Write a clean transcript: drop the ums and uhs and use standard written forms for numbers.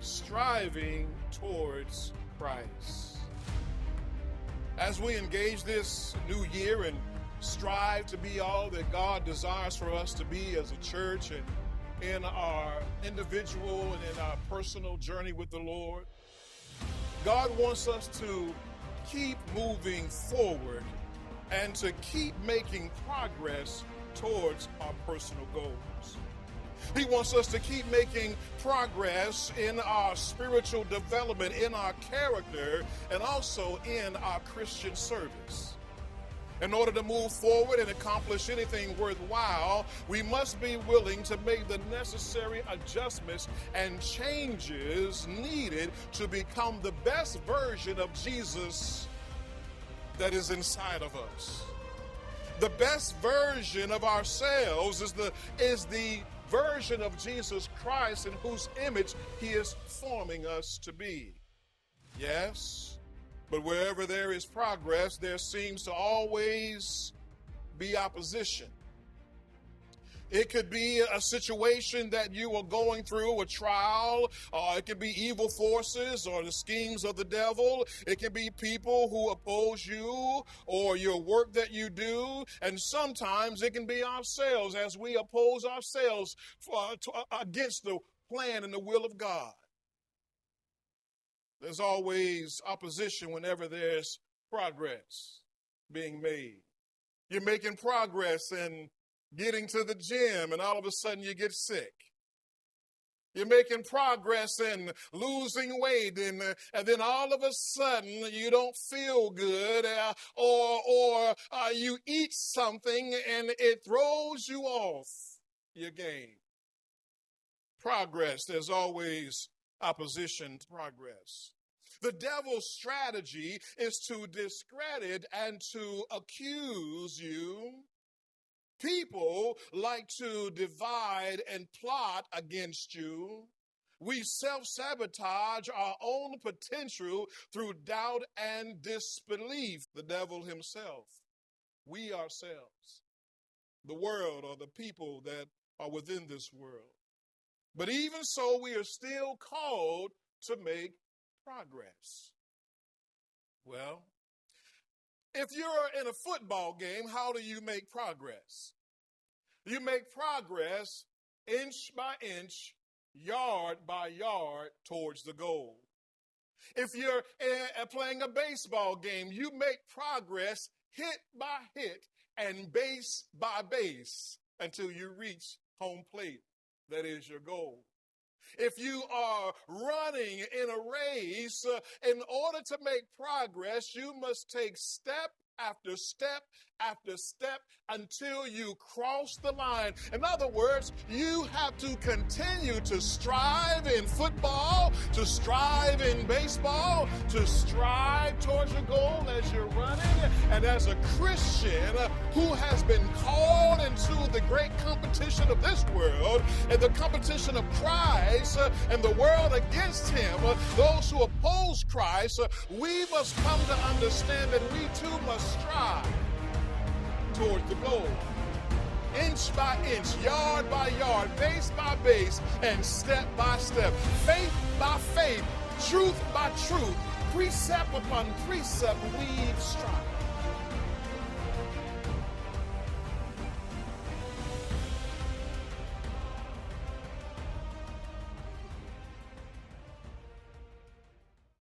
striving towards Christ. As we engage this new year and strive to be all that God desires for us to be as a church and in our individual and in our personal journey with the Lord, God wants us to keep moving forward and to keep making progress towards our personal goals. He wants us to keep making progress in our spiritual development, in our character, and also in our Christian service. In order to move forward and accomplish anything worthwhile, we must be willing to make the necessary adjustments and changes needed to become the best version of Jesus that is inside of us. The best version of ourselves is the version of Jesus Christ in whose image he is forming us to be. Yes, but wherever there is progress, there seems to always be opposition. It could be a situation that you are going through, a trial, or it could be evil forces or the schemes of the devil. It could be people who oppose you or your work that you do. And sometimes it can be ourselves as we oppose ourselves against the plan and the will of God. There's always opposition whenever there's progress being made. You're making progress in getting to the gym, and all of a sudden you get sick. You're making progress in losing weight, and then all of a sudden you don't feel good, or you eat something and it throws you off your game. Progress, there's always opposition to progress. The devil's strategy is to discredit and to accuse you. People like to divide and plot against you. We self-sabotage our own potential through doubt and disbelief. The devil himself, we ourselves, the world, or the people that are within this world. But even so, we are still called to make progress. Well, if you're in a football game, how do you make progress? You make progress inch by inch, yard by yard towards the goal. If you're playing a baseball game, you make progress hit by hit and base by base until you reach home plate. That is your goal. If you are running in a race, in order to make progress, you must take step after step after step until you cross the line. In other words, you have to continue to strive in football, to strive in baseball, to strive towards your goal as you're running. And as a Christian who has been called into the great competition of this world and the competition of Christ and the world against him, those who oppose Christ, we must come to understand that we too must strive toward the goal. Inch by inch, yard by yard, base by base, and step by step, faith by faith, truth by truth, precept upon precept, we strive.